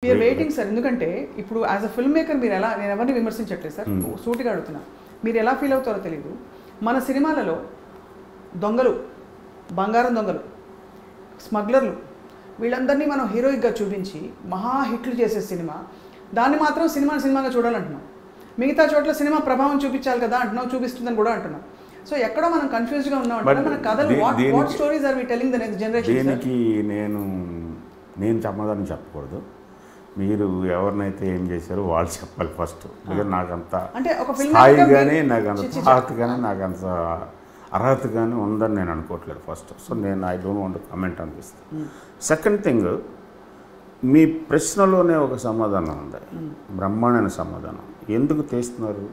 We are waiting sir. ఎందుకంటే ఇప్పుడు as a film maker మీరు ఎలా, నేను ఎవరిని విమర్శించట్లేదు సార్, సూటిగా అడుగుతున్నా, మీరు ఎలా ఫీల్ అవుతారో తెలియదు. మన సినిమాలలో దొంగలు, బంగారం దొంగలు, స్మగ్లర్లు, వీళ్ళందరినీ మనం హీరోయిక్గా చూపించి మహా హిట్లు చేసే సినిమా, దాన్ని మాత్రం సినిమాగా చూడాలంటున్నాం. మిగతా చోట్ల సినిమా ప్రభావం చూపించాలి కదా అంటున్నాం, చూపిస్తుందని కూడా అంటున్నాం. సో ఎక్కడో మనం కన్ఫ్యూజ్గా ఉన్నాం అంటే మన కథలు what stories are we telling the next generation. దీనికి నేను సమాధానం చెప్పకూడదు. మీరు ఎవరినైతే ఏం చేశారో వాళ్ళు చెప్పాలి ఫస్ట్. ఎందుకంటే నాకంత స్థాయి కానీ నాకంత అర్హత కానీ నాకంత అర్హత కానీ ఉందని నేను అనుకోవట్లేదు ఫస్ట్. సో నేను ఐ డోంట్ వాంట్ కమెంట్ అనిపిస్తుంది. సెకండ్ థింగ్, మీ ప్రశ్నలోనే ఒక సమాధానం ఉంది, బ్రహ్మాండమైన సమాధానం. ఎందుకు తీస్తున్నారు?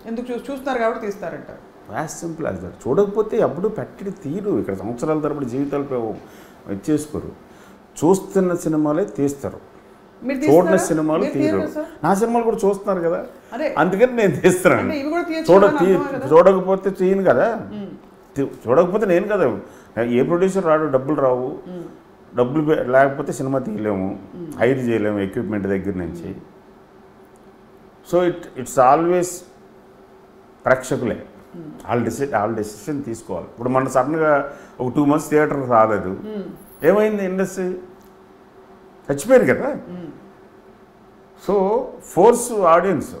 ఎందుకు చూస్తున్నారు కాబట్టి తీస్తారంట. As simple as that. చూడకపోతే అప్పుడు పెట్టడి తీరు. ఇక్కడ సంవత్సరాల తరబడి జీవితాలపై ఇచ్చేసుకోరు. చూస్తున్న సినిమాలే తీస్తారు, చూడని సినిమాలు తీరు. నా సినిమాలు కూడా చూస్తున్నారు కదా, అందుకని నేను తీస్తున్నాను. చూడకపోతే తీయను కదా, చూడకపోతే నేను కదా. ఏ ప్రొడ్యూసర్ రాడు, డబ్బులు రావు, డబ్బులు లేకపోతే సినిమా తీయలేము, హైర్ చేయలేము ఎక్విప్మెంట్ దగ్గర నుంచి. సో ఇట్స్ ఆల్వేస్ ప్రేక్షకులే వాళ్ళ డెసిషన్ తీసుకోవాలి. ఇప్పుడు మన సడన్గా ఒక 2 months థియేటర్ రాలేదు, ఏమైంది? ఇండస్ట్రీ చచ్చిపోయారు కదా. So force audience.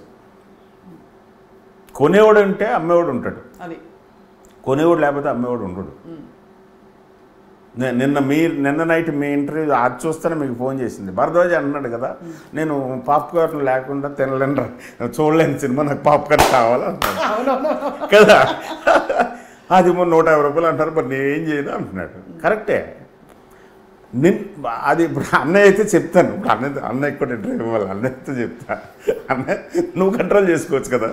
కొనేవాడు అంటే అమ్మేవాడు ఉంటాడు, కొనేవాడు లేకపోతే అమ్మేవాడు ఉండడు. నిన్న నైట్ మీ ఇంటర్వ్యూ అది చూస్తేనే మీకు ఫోన్ చేసింది. భరద్వాజ్ అన్నాడు కదా, నేను పాప్కార్న్ లేకుండా తినలేను, చూడలేని సినిమా, నాకు పాప్కార్న్ కావాలన్నాడు కదా. అది 150 రూపాయలు అంటారు, మరి నేను ఏం చేయను అంటున్నాడు. కరెక్టే. అది ఇప్పుడు అన్నయ్య అయితే చెప్తాను, ఇప్పుడు అన్నయ్య కూడా ఇంటర్వ్యూ ఇవ్వాలి, అన్నయ్యతో చెప్తా. అన్నయ్య నువ్వు కంట్రోల్ చేసుకోవచ్చు కదా.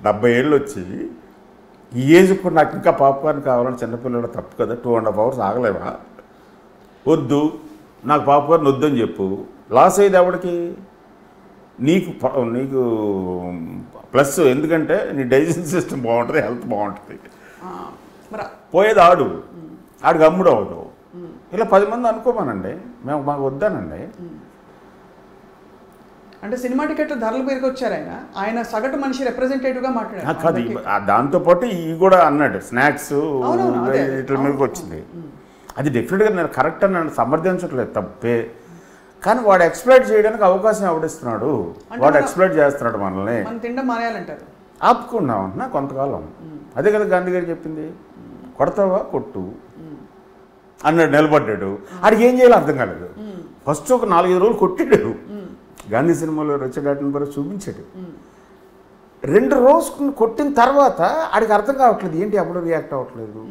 70 ఏళ్ళు వచ్చి ఈ ఏజ్ కూడా నాకు ఇంకా పాప్కార్న్ కావాలని చిన్నపిల్లలు తప్పు కదా. 2.5 hours ఆగలేవా? వద్దు, నాకు పాప్కార్న్ వద్దని చెప్పు. లాస్ అయ్యేది ఎవరికి? నీకు ప్లస్. ఎందుకంటే నీ డైజెషన్ సిస్టమ్ బాగుంటుంది, హెల్త్ బాగుంటుంది. పోయేది ఆడికి అమ్ముడు అవ్వదు. ఇలా 10 మంది అనుకోమానండి, మాకు వద్దానండి. అంటే సినిమా టికెట్లు ధరలు పెరిగొచ్చారు. ఆయన సగటు మనిషి రిప్రజెంటేటివ్గా మాట్లాడారు. కాదు, దాంతోపాటు ఇవి కూడా అన్నాడు, స్నాక్స్ వీటి మీదకి వచ్చింది. అది డెఫినెట్గా నేను కరెక్ట్ అని నన్ను సమర్థించట్లేదు, తప్పే. కానీ వాడు ఎక్స్ప్లైట్ చేయడానికి అవకాశం ఎవడిస్తున్నాడు? వాడు ఎక్స్ప్లైట్ చేస్తున్నాడు మనల్ని. తినడం మానేయాలంటారు. ఆపుకున్నాం అంటున్నా కొంతకాలం. అదే కదా గాంధీ గారు చెప్పింది, కొడతావా కొట్టు అన్నాడు, నిలబడ్డాడు. ఆడికి ఏం చేయాలో అర్థం కాలేదు. ఫస్ట్ ఒక 4-5 రోజులు కొట్టాడు. గాంధీ సినిమాలో రిచర్డ్ అటెన్బరో చూపించాడు. 2 రోజులు కొట్టిన తర్వాత ఆడికి అర్థం కావట్లేదు, ఏంటి అప్పుడు రియాక్ట్ అవ్వట్లేదు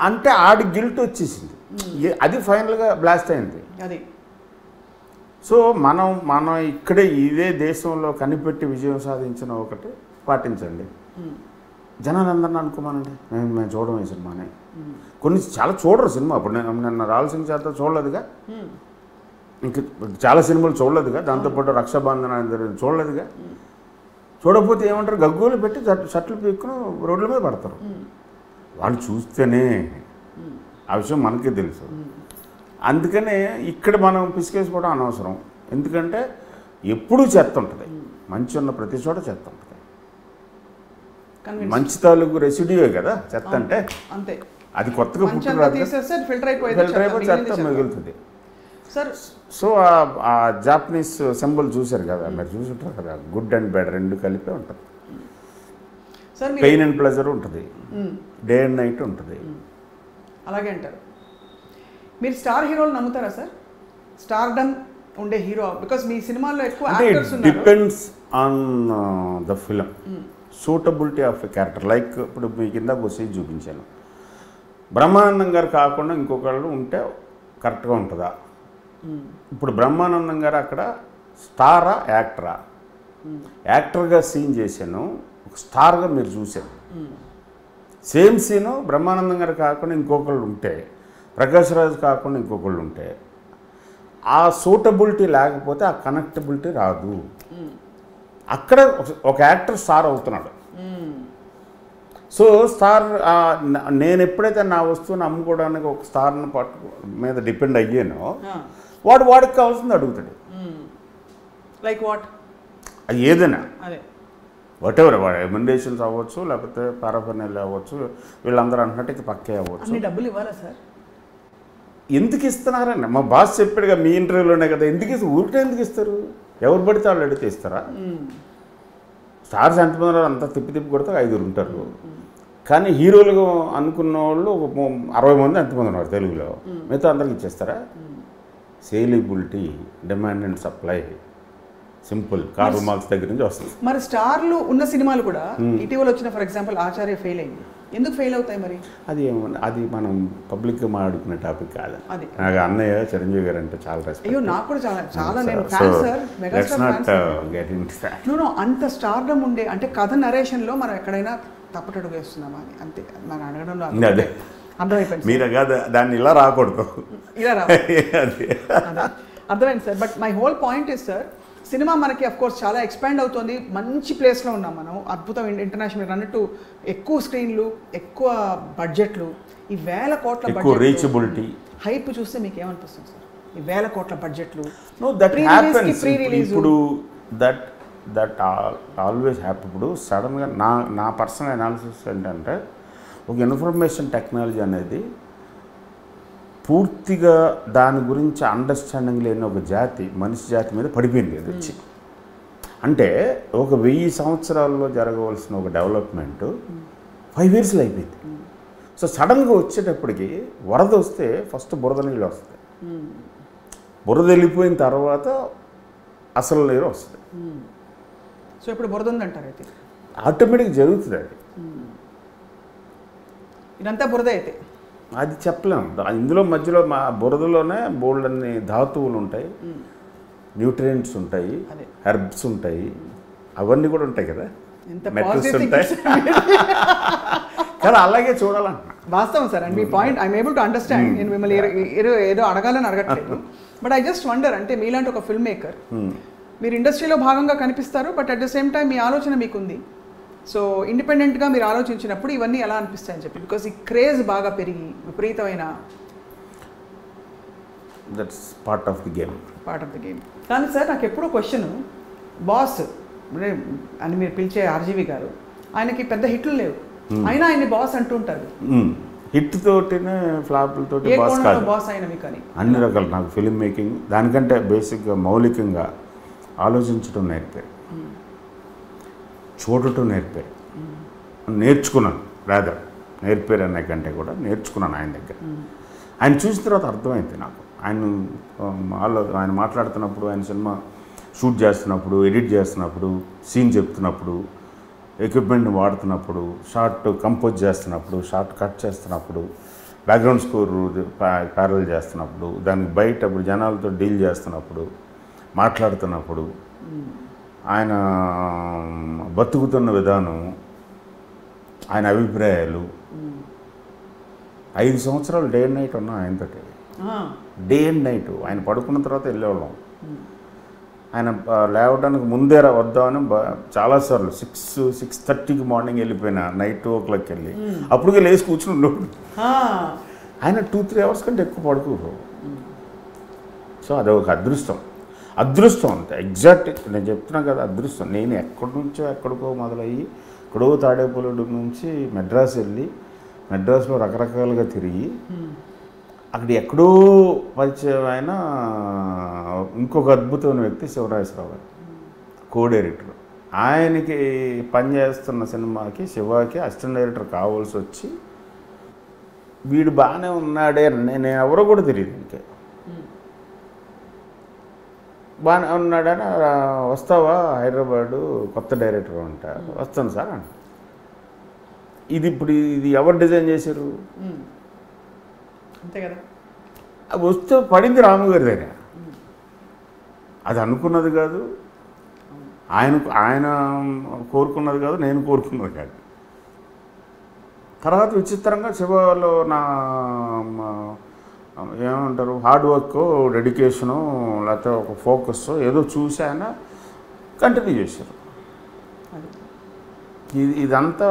అంటే ఆడి గిల్ట్ వచ్చేసింది. అది ఫైనల్గా బ్లాస్ట్ అయింది. సో మనం ఇక్కడే ఇదే దేశంలో కనిపెట్టి విజయం సాధించిన ఒకటి పాటించండి. జనాలందరినీ అనుకోమానండి, మేము చూడడం ఈ సినిమానే. కొన్ని చాలా చూడరు సినిమా. ఇప్పుడు నిన్న రాయలసీమ చేత చూడలేదుగా, ఇంక చాలా సినిమాలు చూడలేదుగా, దాంతోపాటు రక్షాబంధన చూడలేదుగా. చూడకపోతే ఏమంటారు, గగ్గోలు పెట్టి షర్ట్లు పీక్కుని రోడ్ల మీద పడతారు. వాళ్ళు చూస్తేనే ఆ విషయం మనకే తెలుసు. అందుకనే ఇక్కడ మనం పిసికేసుకోవడం అనవసరం. ఎందుకంటే ఎప్పుడూ చెత్త ఉంటుంది, మంచి ఉన్న ప్రతి చోట చెత్త ఉంటుంది. మంచి తాలూకు రెసిడ్యూయే కదా చెత్త అంటే. అది కొత్తగా ఫిల్టర్ అయిపోయి చెత్త మిగులుతుంది. సో ఆ జాపనీస్ సింబల్ చూశారు కదా, మీరు చూసుంటారు కదా, గుడ్ అండ్ బ్యాడ్ రెండు కలిపే ఉంటుంది. పెయిన్ అండ్ ప్లెజర్ ఉంటుంది, డే అండ్ నైట్ ఉంటుంది. అలాగే అంటారు. మీరు స్టార్ హీరోలు నమ్ముతారా సార్? స్టార్డమ్ ఉండే హీరో, బికాస్ మీ సినిమాల్లో ఎక్కువ యాక్టర్స్ ఉన్నారు. Depends on the film, suitability of a character. Like ఇప్పుడు మీ కింద ఒక చూపించాను, బ్రహ్మానందం గారు కాకుండా ఇంకొకళ్ళు ఉంటే కరెక్ట్గా ఉంటుందా? ఇప్పుడు బ్రహ్మానందం గారు అక్కడ స్టారా యాక్టరా? యాక్టర్గా సీన్ చేశాను, ఒక స్టార్గా మీరు చూశాను. సేమ్ సీను బ్రహ్మానందం గారు కాకుండా ఇంకొకళ్ళు ఉంటే, ప్రకాష్ రాజ్ కాకుండా ఇంకొకళ్ళు ఉంటే, ఆ సూటబిలిటీ లేకపోతే ఆ కనెక్టబిలిటీ రాదు. అక్కడ ఒక యాక్టర్ స్టార్ అవుతున్నాడు. సో స్టార్, నేను ఎప్పుడైతే నా వస్తువుని అమ్ముకోవడానికి ఒక స్టార్ని మీద డిపెండ్ అయ్యానో, వాడికి కావాల్సింది అడుగుతాడు. Like what? అది ఏదైనా అదే వాట్ ఎవర్ రెకమెండేషన్స్ అవ్వచ్చు, లేకపోతే పారాఫర్నల్ అవ్వచ్చు, వీళ్ళందరూ అన్నట్టు పక్కే అవ్వచ్చు. అన్ని డబ్బులు ఇవ్వాలా సార్? ఎందుకు ఇస్తున్నారన్న మా బాస్ చెప్పాడుగా మీ ఇంటర్వ్యూలోనే కదా, ఎందుకు ఇస్తారు? ఊరికే ఎందుకు ఇస్తారు? ఎవరు పడితే వాళ్ళు అడిగితే ఇస్తారా? స్టార్స్ ఎంతమంది అంతా తిప్పి కొడితే 5 ఉంటారు. కానీ హీరోలుగా అనుకున్న వాళ్ళు ఒక 60 మంది ఎంతమంది ఉన్నారు తెలుగులో, మిగతా అందరికి ఇచ్చేస్తారా? Saleability, demand and supply, simple. Karl Marx దగ్గర నుంచి వస్తుంది. మరి స్టార్లు ఉన్న సినిమాలు కూడా ఇటీవల వచ్చిన ఫర్ ఎగ్జాంపుల్ ఆచార్య ఫెయిల్ అయింది. ఎందుకు ఫెయిల్ అవుతాయి మరి? అది మనం పబ్లిక్గా మాట్లాడుకునే టాపిక్ కాదు. అది నాకు అన్నయ్య చిరంజీవి గారు అంటే చాలా రెస్పెక్ట్. అయ్యో నాకు కూడా చాలా నేను ఫ్యాన్ సార్, మెగాస్టార్ ఫ్యాన్. అంత స్టార్డమ్ ఉండే అంటే కథ నరేషన్లో మనం ఎక్కడైనా తప్పటడుగు వేస్తున్నామా అని అంతే మనం అడగడంలో అర్థమైపోయింది. మీరు కాదు దాన్ని ఇలా రాకూడదు, ఇలా రా అర్థమైంది sir. But my whole point is sir, cinema మనకి అఫ్ కోర్స్ చాలా ఎక్స్పాండ్ అవుతుంది, మంచి ప్లేస్లో ఉన్నాం మనం, అద్భుతం ఇంటర్నేషనల్ అన్నట్టు, ఎక్కువ స్క్రీన్లు, ఎక్కువ బడ్జెట్లు, ఈ 1000 కోట్ల బడ్జెట్, రీచబిలిటీ, హైప్ చూస్తే మీకు ఏమనిపిస్తుంది సార్? ఈ 1000 కోట్ల బడ్జెట్లు ఇప్పుడు దట్ ఆల్వేస్ హ్యాపీ. ఇప్పుడు సడన్గా నా పర్సనల్ అనాలిసిస్ ఏంటంటే, ఒక ఇన్ఫర్మేషన్ టెక్నాలజీ అనేది పూర్తిగా దాని గురించి అండర్స్టాండింగ్ లేని ఒక జాతి, మనిషి జాతి మీద పడిపోయింది అది వచ్చి. అంటే ఒక 1000 సంవత్సరాల్లో జరగవలసిన ఒక డెవలప్మెంట్ 5 yearsలో అయిపోయింది. సో సడన్గా వచ్చేటప్పటికి వరద వస్తే ఫస్ట్ బురద నీళ్ళు వస్తుంది, బురద వెళ్ళిపోయిన తర్వాత అసలు నీరు వస్తుంది. సో ఇప్పుడు బురద ఉందంటారు అయితే ఆటోమేటిక్ జరుగుతుంది. అది ఇదంతా బురద అయితే అది చెప్పలేము. ఇందులో మధ్యలో మా బురదలోనే బోల్డ్ అన్ని ధాతువులు ఉంటాయి, న్యూట్రియంట్స్ ఉంటాయి, హెర్బ్స్ ఉంటాయి, అవన్నీ కూడా ఉంటాయి కదా, మెటల్స్ ఉంటాయి కదా, అలాగే చూడాలంటున్నా. వాస్తవం sir. And me point I'm able to understand. నేను మిమ్మల్ని ఏదో అడగాలని అడగట్లేదు. బట్ ఐ జస్ట్ వండర్, అంటే మీలాంటి ఒక ఫిల్మ్ మేకర్, మీరు ఇండస్ట్రీలో భాగంగా కనిపిస్తారు, but at the same time మీ ఆలోచన మీకుంది. సో ఇండిపెండెంట్గా మీరు ఆలోచించినప్పుడు ఇవన్నీ ఎలా అనిపిస్తాయని చెప్పి, బికాస్ ఈ క్రేజ్ బాగా పెరిగి విపరీతమైన that's part of the game. కానీ సార్ నాకు ఎప్పుడూ క్వశ్చన్, బాస్ అని మీరు పిలిచే ఆర్జీవి గారు, ఆయనకి పెద్ద హిట్లు లేవు, అయినా ఆయన్ని బాస్ అంటుంటారు. హిట్ తోటినే ఫ్లాప్లతో బాస్ అయిన మీకు అని అన్ని రకాలు. నాకు ఫిల్మ్ మేకింగ్ దానికంటే బేసిక్గా మౌలికంగా ఆలోచించడం నేర్పారు, చూడటం నేర్పారు, నేర్చుకున్నాను. రాదర్ నేర్పారు అనే కంటే కూడా నేర్చుకున్నాను ఆయన దగ్గర. ఆయన చూసిన తర్వాత అర్థమైంది నాకు. ఆయన మాట్లాడుతున్నప్పుడు, ఆయన సినిమా షూట్ చేస్తున్నప్పుడు, ఎడిట్ చేస్తున్నప్పుడు, సీన్ చెప్తున్నప్పుడు, ఎక్విప్మెంట్ వాడుతున్నప్పుడు, షార్ట్ కంపోజ్ చేస్తున్నప్పుడు, షార్ట్ కట్ చేస్తున్నప్పుడు, బ్యాక్గ్రౌండ్ స్కోర్ ప్యారల్ చేస్తున్నప్పుడు, దానికి బయట ఇప్పుడు జనాలతో డీల్ చేస్తున్నప్పుడు, మాట్లాడుతున్నప్పుడు, ఆయన బతుకుతున్న విధానం, ఆయన అభిప్రాయాలు. 5 సంవత్సరాలు డే అండ్ నైట్ ఉన్నాం ఆయనతోటి, డే అండ్ నైట్. ఆయన పడుకున్న తర్వాత వెళ్ళేవాళ్ళం, ఆయన లేవడానికి ముందే వద్దామని చాలాసార్లు 6:30కి మార్నింగ్ వెళ్ళిపోయినా, నైట్ 2 o'clock వెళ్ళి అప్పటికే లేచి కూర్చుని ఉండేవాడు. ఆయన 2-3 hours కంటే ఎక్కువ పడుకోరు. సో అదొక అదృష్టం అంతే. ఎగ్జాక్ట్ నేను చెప్తున్నా కదా, అదృష్టం. నేను ఎక్కడి నుంచో ఎక్కడికో మొదలయ్యి, ఎక్కడో తాడేపల్లి నుంచి మెడ్రాస్ వెళ్ళి, మెడ్రాస్లో రకరకాలుగా తిరిగి, అక్కడ ఎక్కడో పరిచయం అయిన ఇంకొక అద్భుతమైన వ్యక్తి శివరాజేశ్వరరావు గారు, కో డైరెక్టర్. ఆయనకి పనిచేస్తున్న సినిమాకి శివాకి అసిస్టెంట్ డైరెక్టర్ కావాల్సి వచ్చి, వీడు బాగానే ఉన్నాడే, నేను ఎవరో కూడా తెలియదు, ఇంకే బాగానే ఉన్నాడని, వస్తావా హైదరాబాదు కొత్త డైరెక్టర్ అంట. వస్తాను సార్ అంట. ఇది ఎవరు డిజైన్ చేశారు? అంతే కదా. అది వస్తే పడింది రాము గారి దగ్గర. అది అనుకున్నది కాదు, ఆయన కోరుకున్నది కాదు, నేను కోరుకున్నది కాదు. తర్వాత విచిత్రంగా శివలో నా ఏమంటారు, హార్డ్ వర్క్, డెడికేషను, లేకపోతే ఒక ఫోకస్ ఏదో చూసి ఆయన కంటిన్యూ చేశారు. ఇదంతా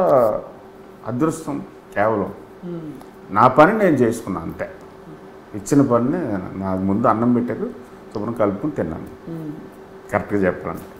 అదృష్టం. కేవలం నా పని నేను చేసుకున్నాను అంతే. ఇచ్చిన పని నాకు ముందు అన్నం పెట్టారు, శుభ్రం కలుపుకుని తిన్నాను కరెక్ట్గా చెప్పాలంటే